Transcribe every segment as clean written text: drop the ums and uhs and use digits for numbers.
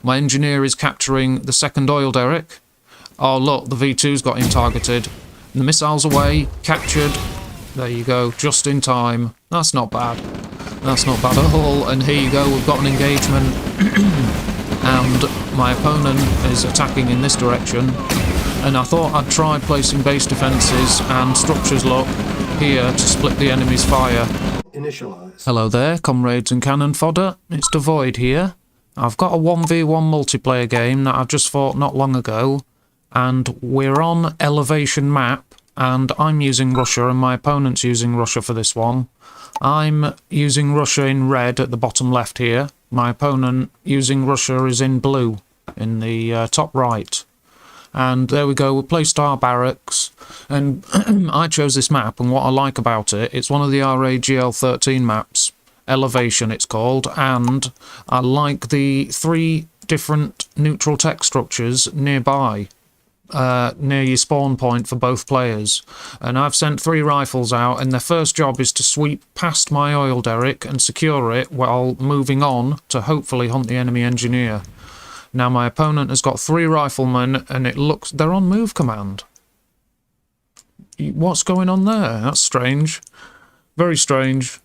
My engineer is capturing the second oil derrick. Oh look, the V2's got him targeted. The missile's away, captured. There you go, just in time. That's not bad. That's not bad at all. And here you go, we've got an engagement. And my opponent is attacking in this direction. And I thought I'd try placing base defences and structures look here to split the enemy's fire. Initialize. Hello there, comrades and cannon fodder. It's Dvoid here. I've got a 1v1 multiplayer game that I've just fought not long ago. And we're on Elevation map, and I'm using Russia and my opponent's using Russia for this one. I'm using Russia in red at the bottom left here. My opponent using Russia is in blue in the top right. And there we go, we placed our barracks, and I chose this map, and what I like about it, it's one of the RAGL 13 maps, Elevation it's called, and I like the 3 different neutral tech structures nearby. Near your spawn point for both players, and I've sent 3 rifles out, and their first job is to sweep past my oil derrick and secure it while moving on to hopefully hunt the enemy engineer. Now my opponent has got 3 riflemen, and it looks they're on move command. What's going on there? That's strange. Very strange.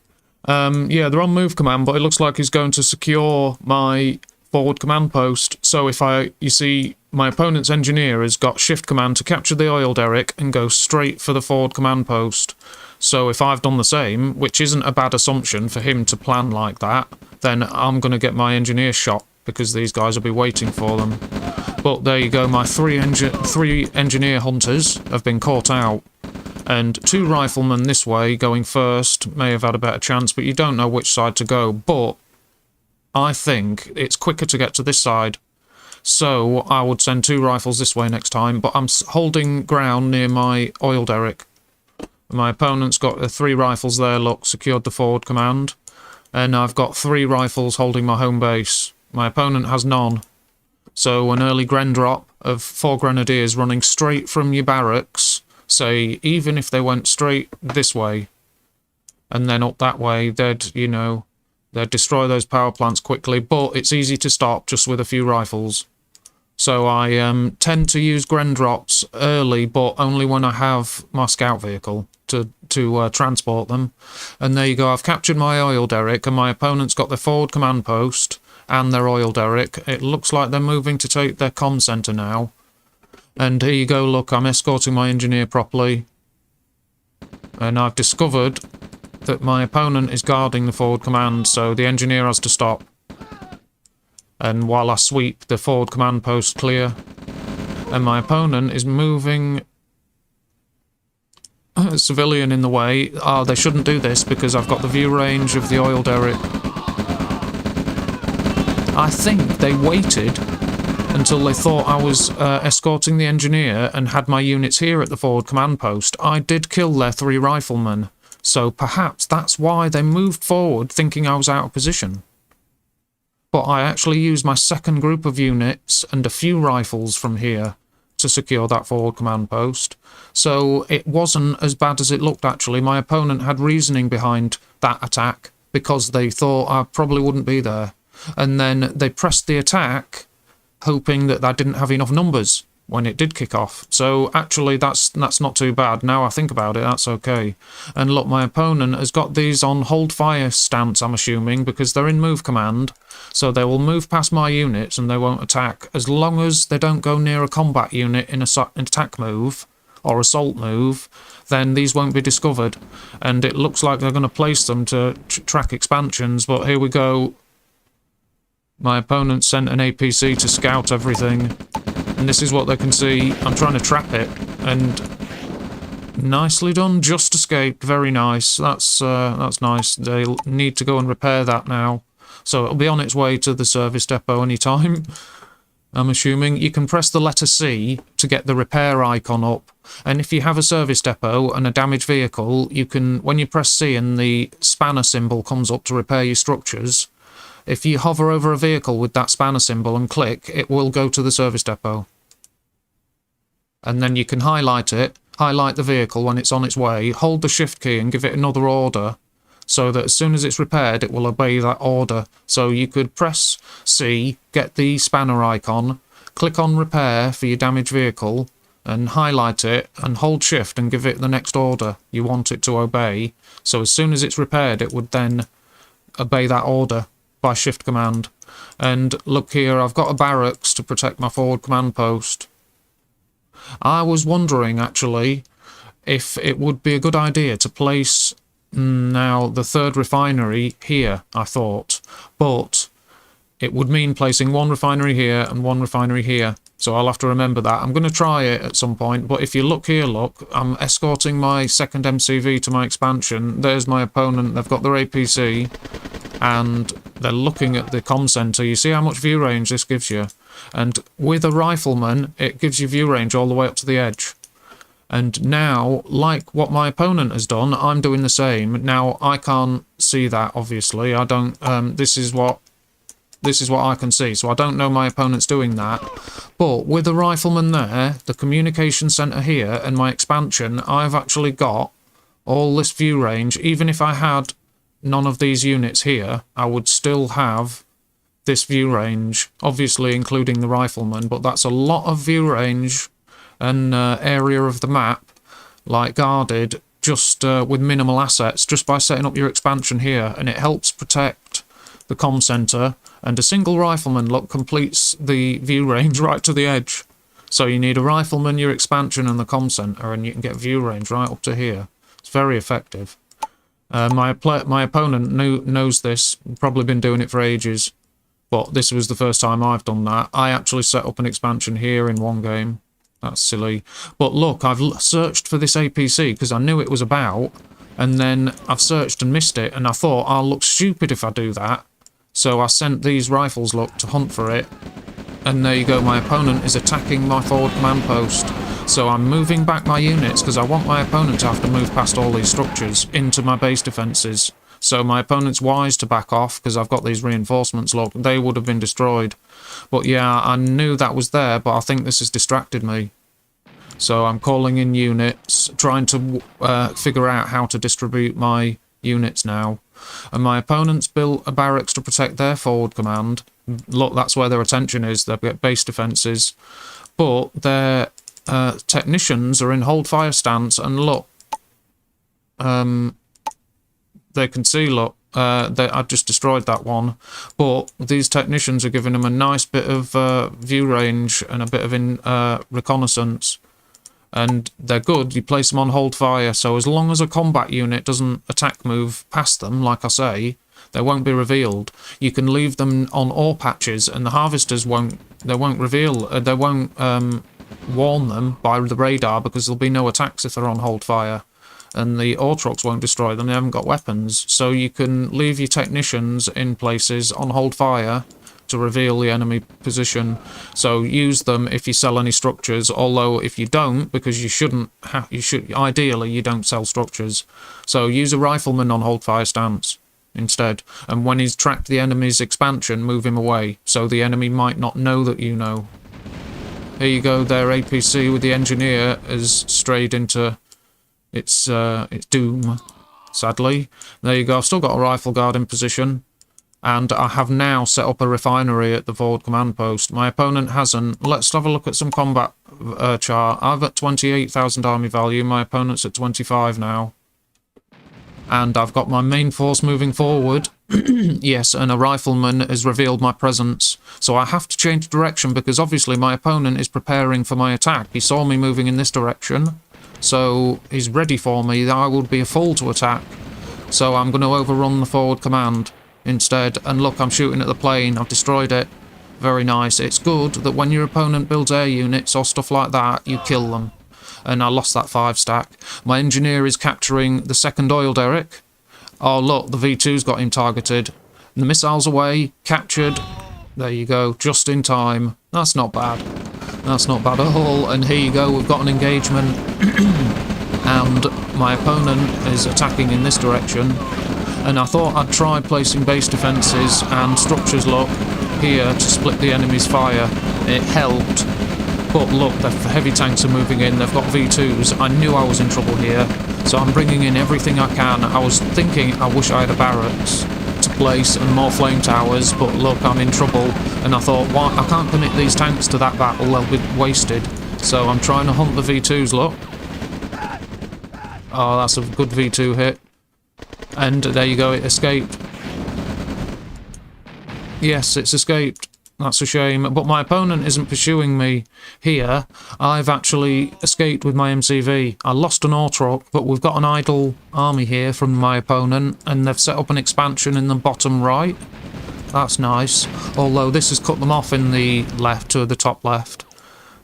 Yeah, they're on move command, but it looks like he's going to secure my forward command post. So if you see, my opponent's engineer has got shift command to capture the oil derrick and go straight for the forward command post. So if I've done the same, which isn't a bad assumption for him to plan like that, then I'm going to get my engineer shot because these guys will be waiting for them. But there you go, my 3 engineer hunters have been caught out. And 2 riflemen this way going first may have had a better chance, but you don't know which side to go. But I think it's quicker to get to this side. So I would send 2 rifles this way next time, but I'm holding ground near my oil derrick. My opponent's got 3 rifles there, look, secured the forward command. And I've got 3 rifles holding my home base. My opponent has none. So an early gren drop of 4 grenadiers running straight from your barracks, say, even if they went straight this way and then up that way, they'd, you know, they'd destroy those power plants quickly, but it's easy to stop just with a few rifles. So I tend to use gren drops early, but only when I have my scout vehicle to transport them. And there you go, I've captured my oil derrick, and my opponent's got their forward command post and their oil derrick. It looks like they're moving to take their comm centre now. And here you go, look, I'm escorting my engineer properly. And I've discovered that my opponent is guarding the forward command, so the engineer has to stop. And while I sweep the forward command post clear, and my opponent is moving a civilian in the way. Oh, they shouldn't do this because I've got the view range of the oil derrick. I think they waited until they thought I was escorting the engineer and had my units here at the forward command post. I did kill their 3 riflemen. So perhaps that's why they moved forward thinking I was out of position. But I actually used my second group of units and a few rifles from here to secure that forward command post. So it wasn't as bad as it looked actually. My opponent had reasoning behind that attack because they thought I probably wouldn't be there. And then they pressed the attack hoping that I didn't have enough numbers when it did kick off. So actually that's not too bad. Now I think about it, that's okay. And look, my opponent has got these on hold fire stance, I'm assuming, because they're in move command. So they will move past my units and they won't attack. As long as they don't go near a combat unit in an attack move or assault move, then these won't be discovered. And it looks like they're going to place them to track expansions, but here we go. My opponent sent an APC to scout everything. And this is what they can see. I'm trying to trap it, and nicely done. Just escaped. Very nice. That's nice. They'll need to go and repair that now, so it'll be on its way to the service depot anytime. I'm assuming you can press the letter C to get the repair icon up, and if you have a service depot and a damaged vehicle, you can, when you press C and the spanner symbol comes up to repair your structures. If you hover over a vehicle with that spanner symbol and click, it will go to the service depot. And then you can highlight it, highlight the vehicle when it's on its way, hold the shift key and give it another order, so that as soon as it's repaired, it will obey that order. So you could press C, get the spanner icon, click on repair for your damaged vehicle, and highlight it, and hold shift and give it the next order you want it to obey. So as soon as it's repaired, it would then obey that order by shift command. And look here, I've got a barracks to protect my forward command post. I was wondering, actually, if it would be a good idea to place now the third refinery here, I thought. But it would mean placing one refinery here and one refinery here. So I'll have to remember that. I'm going to try it at some point. But if you look here, look, I'm escorting my second MCV to my expansion. There's my opponent. They've got their APC. And they're looking at the comm center. You see how much view range this gives you? And with a rifleman, it gives you view range all the way up to the edge. And now, like what my opponent has done, I'm doing the same. Now, I can't see that, obviously. I don't, this is what I can see. So I don't know my opponent's doing that. But with the rifleman there, the communication center here, and my expansion, I've actually got all this view range. Even if I had none of these units here, I would still have this view range, obviously including the rifleman, but that's a lot of view range and area of the map, like guarded, just with minimal assets, just by setting up your expansion here, and it helps protect the comm center, and a single rifleman, look, completes the view range right to the edge. So you need a rifleman, your expansion, and the comm center, and you can get view range right up to here. It's very effective. My opponent knows this, probably been doing it for ages, but this was the first time I've done that. I actually set up an expansion here in one game. That's silly. But look, I've searched for this APC because I knew it was about, and then I've searched and missed it, and I thought I'll look stupid if I do that. So I sent these rifles, look, to hunt for it. And there you go, my opponent is attacking my forward command post. So I'm moving back my units because I want my opponent to have to move past all these structures into my base defences. So my opponent's wise to back off because I've got these reinforcements, look, they would have been destroyed. But yeah, I knew that was there, but I think this has distracted me. So I'm calling in units, trying to figure out how to distribute my units now. And my opponent's built a barracks to protect their forward command. Look, that's where their attention is. They've got base defences. But their technicians are in hold fire stance, and look, they can see, look, I've just destroyed that one. But these technicians are giving them a nice bit of view range and a bit of reconnaissance. And they're good. You place them on hold fire, so as long as a combat unit doesn't attack move past them, like I say, they won't be revealed. You can leave them on ore patches, and the harvesters won't reveal, they won't warn them by the radar, because there'll be no attacks if they're on hold fire. And the ore trucks won't destroy them, they haven't got weapons. So you can leave your technicians in places on hold fire to reveal the enemy position. So use them if you sell any structures, although if you don't, because you should ideally you don't sell structures. So use a rifleman on hold fire stance instead, and when he's tracked the enemy's expansion, move him away, so the enemy might not know that you know. Here you go, their APC with the engineer has strayed into its doom, sadly. There you go, I've still got a rifle guard in position. And I have now set up a refinery at the forward command post. My opponent hasn't. Let's have a look at some combat chart. I've at 28,000 army value. My opponent's at 25 now. And I've got my main force moving forward. Yes, and a rifleman has revealed my presence. So I have to change direction because obviously my opponent is preparing for my attack. He saw me moving in this direction. So he's ready for me. I would be a fool to attack. So I'm going to overrun the forward command instead. And look, I'm shooting at the plane. I've destroyed it. Very nice. It's good that when your opponent builds air units or stuff like that, you kill them. And I lost that 5 stack. My engineer is capturing the second oil derrick. Oh look, the V2's got him targeted. The missile's away, captured. There you go, just in time. That's not bad. That's not bad at all. And here you go, we've got an engagement. And my opponent is attacking in this direction. And I thought I'd try placing base defences and structures, look, here to split the enemy's fire. It helped. But look, the heavy tanks are moving in, they've got V2s. I knew I was in trouble here, so I'm bringing in everything I can. I was thinking I wish I had a barracks to place and more flame towers, but look, I'm in trouble. And I thought, why? I can't commit these tanks to that battle, they'll be wasted. So I'm trying to hunt the V2s, look. Oh, that's a good V2 hit. And there you go, it escaped. Yes, it's escaped. That's a shame, but my opponent isn't pursuing me here. I've actually escaped with my MCV. I lost an ore truck, but we've got an idle army here from my opponent, and they've set up an expansion in the bottom right. That's nice, although this has cut them off in the left to the top left.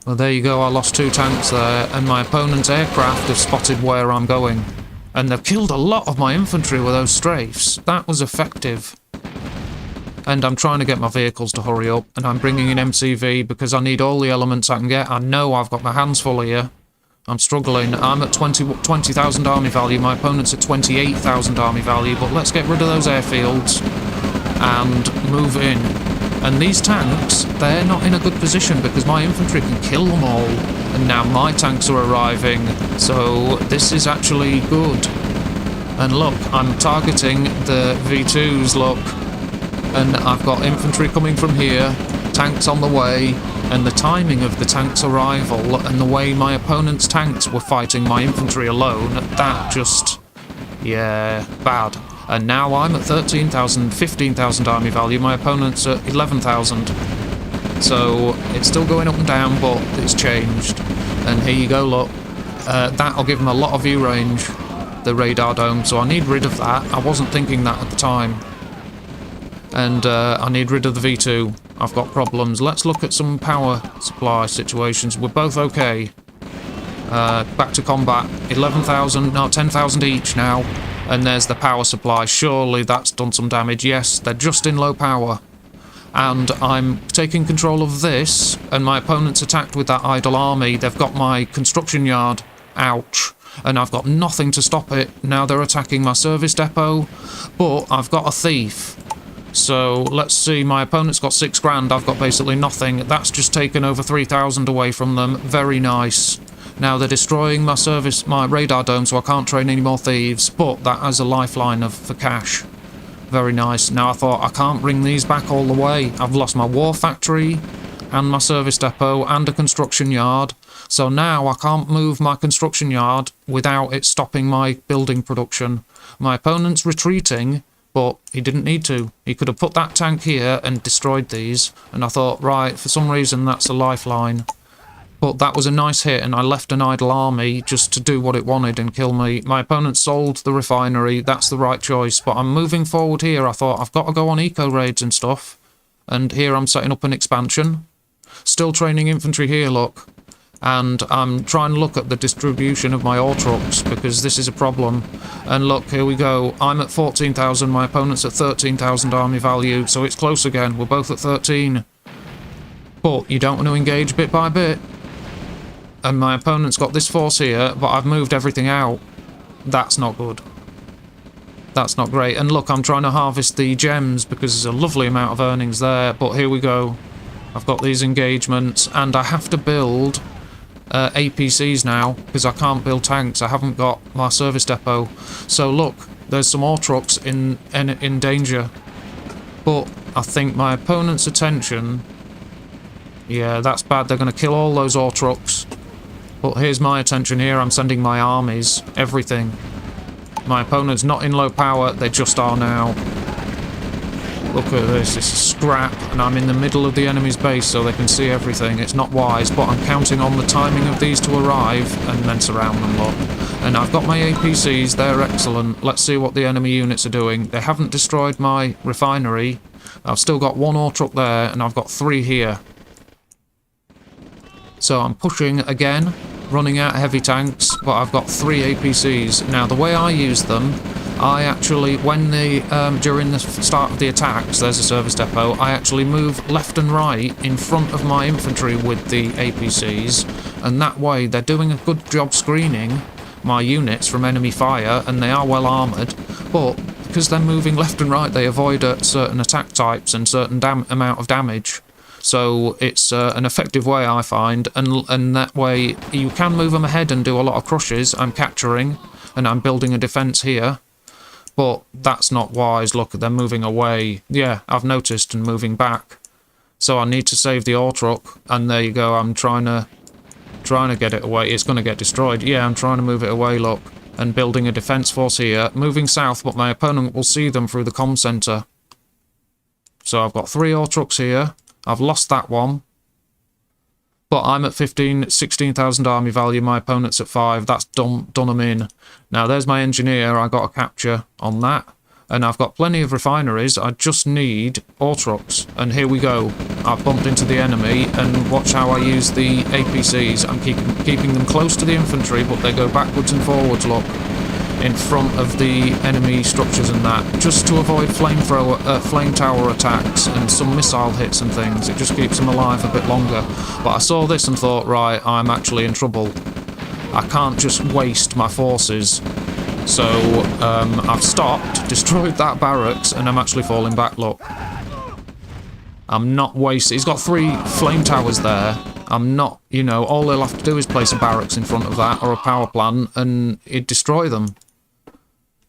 Well, there you go, I lost 2 tanks there, and my opponent's aircraft have spotted where I'm going. And they've killed a lot of my infantry with those strafes. That was effective. And I'm trying to get my vehicles to hurry up, and I'm bringing in MCV because I need all the elements I can get. I know I've got my hands full here. I'm struggling. I'm at 20,000 army value, my opponent's at 28,000 army value, but let's get rid of those airfields and move in. And these tanks, they're not in a good position because my infantry can kill them all, and now my tanks are arriving, so this is actually good. And look, I'm targeting the V2s, look. And I've got infantry coming from here, tanks on the way, and the timing of the tank's arrival and the way my opponent's tanks were fighting my infantry alone, that just, yeah, bad. And now I'm at 13,000, 15,000 army value, my opponent's at 11,000. So it's still going up and down, but it's changed. And here you go, look, that'll give them a lot of view range, the radar dome, so I need rid of that. I wasn't thinking that at the time. And I need rid of the V2. I've got problems. Let's look at some power supply situations. We're both okay. Back to combat. 11,000, no, 10,000 each now. And there's the power supply. Surely that's done some damage. Yes, they're just in low power. And I'm taking control of this, and my opponent's attacked with that idle army. They've got my construction yard. Ouch. And I've got nothing to stop it. Now they're attacking my service depot. But I've got a thief. So let's see, my opponent's got 6 grand, I've got basically nothing. That's just taken over 3,000 away from them. Very nice. Now they're destroying my radar dome, so I can't train any more thieves, but that has a lifeline for cash. Very nice. Now I thought, I can't bring these back all the way. I've lost my war factory, and my service depot, and a construction yard. So now I can't move my construction yard without it stopping my building production. My opponent's retreating, but he didn't need to. He could have put that tank here and destroyed these, and I thought, right, for some reason that's a lifeline. But that was a nice hit, and I left an idle army just to do what it wanted and kill me. My opponent sold the refinery, that's the right choice, but I'm moving forward here. I thought, I've got to go on eco-raids and stuff, and here I'm setting up an expansion. Still training infantry here, look. And I'm trying to look at the distribution of my ore trucks, because this is a problem. And look, here we go. I'm at 14,000, my opponent's at 13,000 army value, so it's close again. We're both at 13. But you don't want to engage bit by bit. And my opponent's got this force here, but I've moved everything out. That's not good. That's not great. And look, I'm trying to harvest the gems, because there's a lovely amount of earnings there. But here we go. I've got these engagements, and I have to build APCs now, because I can't build tanks. I haven't got my service depot. So look, there's some ore trucks in danger. But I think my opponent's attention... Yeah, that's bad. They're going to kill all those ore trucks. But here's my attention here. I'm sending my armies. Everything. My opponent's not in low power. They just are now. Look at this. It's a scrap. And I'm in the middle of the enemy's base so they can see everything. It's not wise, but I'm counting on the timing of these to arrive and then surround them, look. And I've got my APCs. They're excellent. Let's see what the enemy units are doing. They haven't destroyed my refinery. I've still got 1 ore truck there, and I've got 3 here. So I'm pushing again, running out heavy tanks, but I've got 3 APCs. Now the way I use them, I actually, when during the start of the attacks, there's a service depot, I actually move left and right in front of my infantry with the APCs, and that way they're doing a good job screening my units from enemy fire, and they are well armoured, but because they're moving left and right, they avoid certain attack types and certain amount of damage. So it's an effective way, I find, and that way you can move them ahead and do a lot of crushes. I'm capturing, and I'm building a defence here, but that's not wise. Look, they're moving away. Yeah, I've noticed, and moving back. So I need to save the ore truck, and there you go. I'm trying to get it away. It's going to get destroyed. Yeah, I'm trying to move it away, look, and building a defence force here, moving south, but my opponent will see them through the comm centre. So I've got 3 ore trucks here. I've lost that one, but I'm at 16,000 army value. My opponent's at 5. That's done them in. Now there's my engineer. I got a capture on that, and I've got plenty of refineries. I just need ore trucks, and here we go. I've bumped into the enemy, and watch how I use the APCs. I'm keeping them close to the infantry, but they go backwards and forwards, look, in front of the enemy structures and that, just to avoid flame tower attacks and some missile hits and things. It just keeps them alive a bit longer. But I saw this and thought, right, I'm actually in trouble. I can't just waste my forces. So I've stopped, destroyed that barracks, and I'm actually falling back, look. I'm not wasting. He's got 3 flame towers there. I'm not, you know, all they'll have to do is place a barracks in front of that or a power plant and it'd destroy them.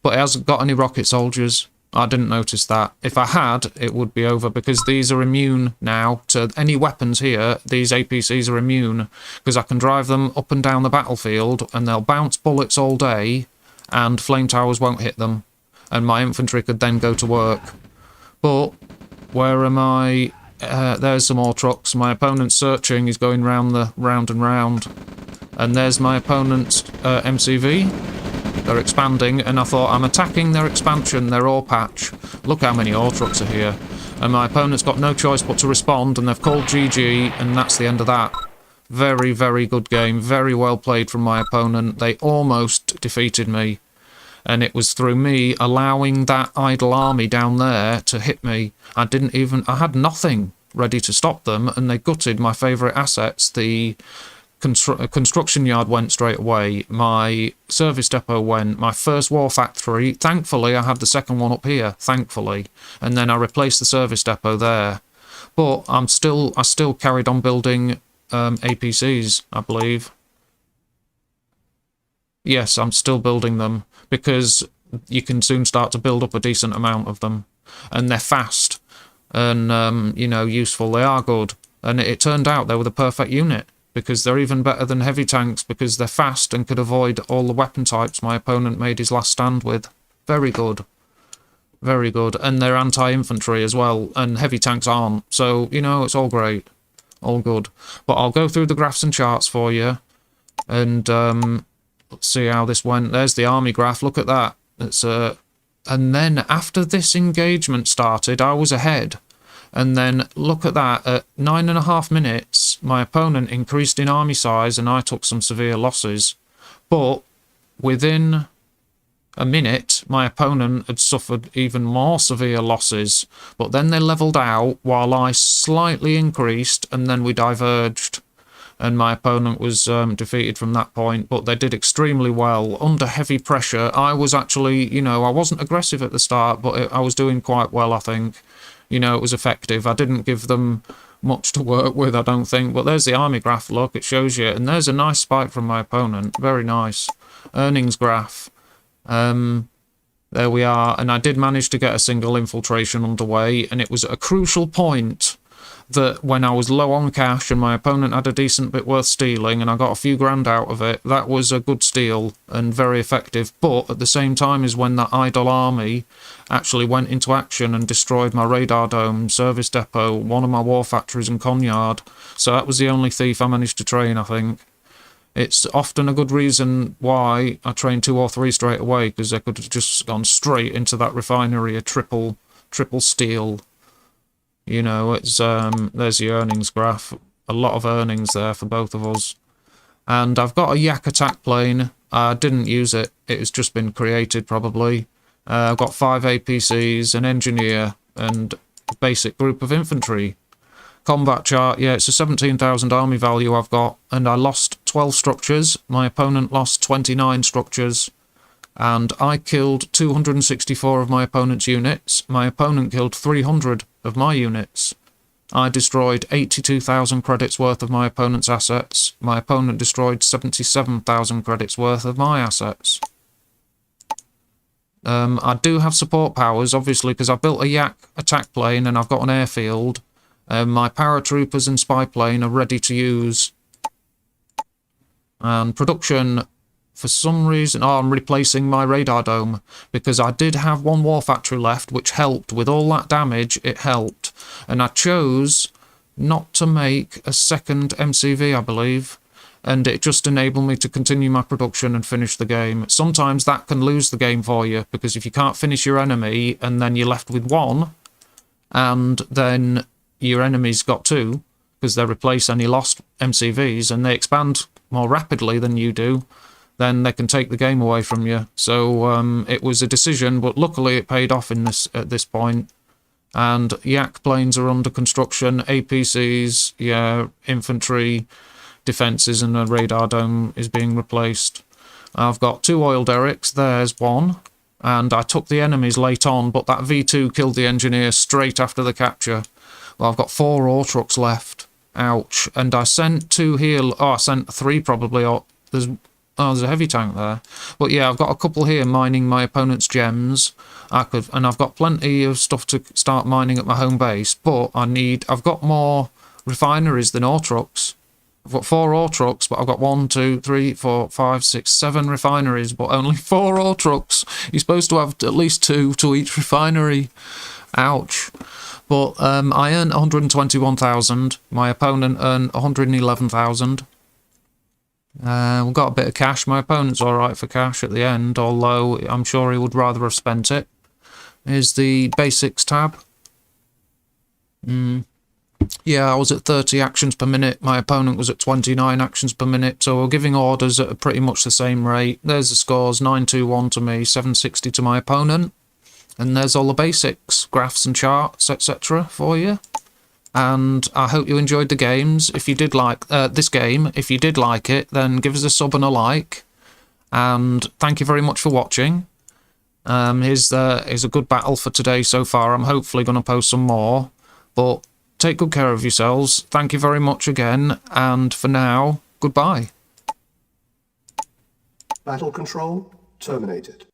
But it hasn't got any rocket soldiers. I didn't notice that. If I had, it would be over, because these are immune now to any weapons here. These APCs are immune, because I can drive them up and down the battlefield and they'll bounce bullets all day and flame towers won't hit them. And my infantry could then go to work. But where am I? There's some more trucks. My opponent's searching. He's going round and round. And there's my opponent's MCV. They're expanding, and I thought, I'm attacking their expansion, their ore patch. Look how many ore trucks are here. And my opponent's got no choice but to respond, and they've called GG, and that's the end of that. Very, very good game. Very well played from my opponent. They almost defeated me. And it was through me allowing that idle army down there to hit me. I had nothing ready to stop them, and they gutted my favourite assets. The construction yard went straight away, my service depot went, my first war factory, thankfully I had the second one up here, thankfully, and then I replaced the service depot there. But I still carried on building APCs, I believe. Yes, I'm still building them, because you can soon start to build up a decent amount of them, and they're fast, and you know, useful. They are good, and it turned out they were the perfect unit, because they're even better than heavy tanks, because they're fast and could avoid all the weapon types my opponent made his last stand with. Very good. Very good. And they're anti-infantry as well, and heavy tanks aren't. So, you know, it's all great. All good. But I'll go through the graphs and charts for you, and let's see how this went. There's the army graph. Look at that. It's and then after this engagement started, I was ahead. And then look at that, at 9.5 minutes, my opponent increased in army size and I took some severe losses. But within a minute, my opponent had suffered even more severe losses. But then they levelled out while I slightly increased, and then we diverged. And my opponent was defeated from that point, but they did extremely well. Under heavy pressure, I was actually, you know, I wasn't aggressive at the start, but I was doing quite well, I think. You know, it was effective. I didn't give them much to work with, I don't think. But there's the army graph, look, it shows you. And there's a nice spike from my opponent. Very nice. Earnings graph. There we are. And I did manage to get a single infiltration underway. And it was at a crucial point that when I was low on cash and my opponent had a decent bit worth stealing and I got a few grand out of it, that was a good steal and very effective. But at the same time is when that idle army actually went into action and destroyed my radar dome, service depot, one of my war factories and con yard. So that was the only thief I managed to train, I think. It's often a good reason why I train 2 or 3 straight away, because they could have just gone straight into that refinery, a triple steal. You know, it's there's the earnings graph. A lot of earnings there for both of us. And I've got a yak attack plane. I didn't use it. It has just been created, probably. I've got 5 APCs, an engineer, and a basic group of infantry. Combat chart, yeah, it's a 17,000 army value I've got. And I lost 12 structures. My opponent lost 29 structures. And I killed 264 of my opponent's units. My opponent killed 300 of my units. I destroyed 82,000 credits worth of my opponent's assets. My opponent destroyed 77,000 credits worth of my assets. I do have support powers, obviously, because I've built a Yak attack plane and I've got an airfield. My paratroopers and spy plane are ready to use. And production, for some reason... Oh, I'm replacing my radar dome, because I did have one war factory left, which helped. With all that damage, it helped. And I chose not to make a second MCV, I believe. And it just enabled me to continue my production and finish the game. Sometimes that can lose the game for you, because if you can't finish your enemy and then you're left with one, and then your enemy's got two, because they replace any lost MCVs and they expand more rapidly than you do, then they can take the game away from you. So it was a decision, but luckily it paid off at this point. And Yak planes are under construction, APCs, yeah, infantry, defences, and a radar dome is being replaced. I've got 2 oil derricks, there's one, and I took the enemies late on, but that V2 killed the engineer straight after the capture. Well, I've got 4 ore trucks left. Ouch. And I sent 2 here. Oh, I sent 3 probably. Oh, there's a heavy tank there. But yeah, I've got a couple here mining my opponent's gems. And I've got plenty of stuff to start mining at my home base, but I've got more refineries than ore trucks. I've got 4 ore trucks, but I've got 1, 2, 3, 4, 5, 6, 7 refineries, but only 4 ore trucks. You're supposed to have at least 2 to each refinery. Ouch. But I earned 121,000. My opponent earned 111,000. We've got a bit of cash. My opponent's alright for cash at the end, although I'm sure he would rather have spent it. Here's the basics tab. Yeah, I was at 30 actions per minute. My opponent was at 29 actions per minute, so we're giving orders at pretty much the same rate. There's the scores, 921 to me, 760 to my opponent. And there's all the basics, graphs and charts, etc. for you. And I hope you enjoyed the games. If you did like this game, if you did like it, then give us a sub and a like. And thank you very much for watching. Here's a good battle for today so far. I'm hopefully going to post some more. But take good care of yourselves. Thank you very much again. And for now, goodbye. Battle control terminated.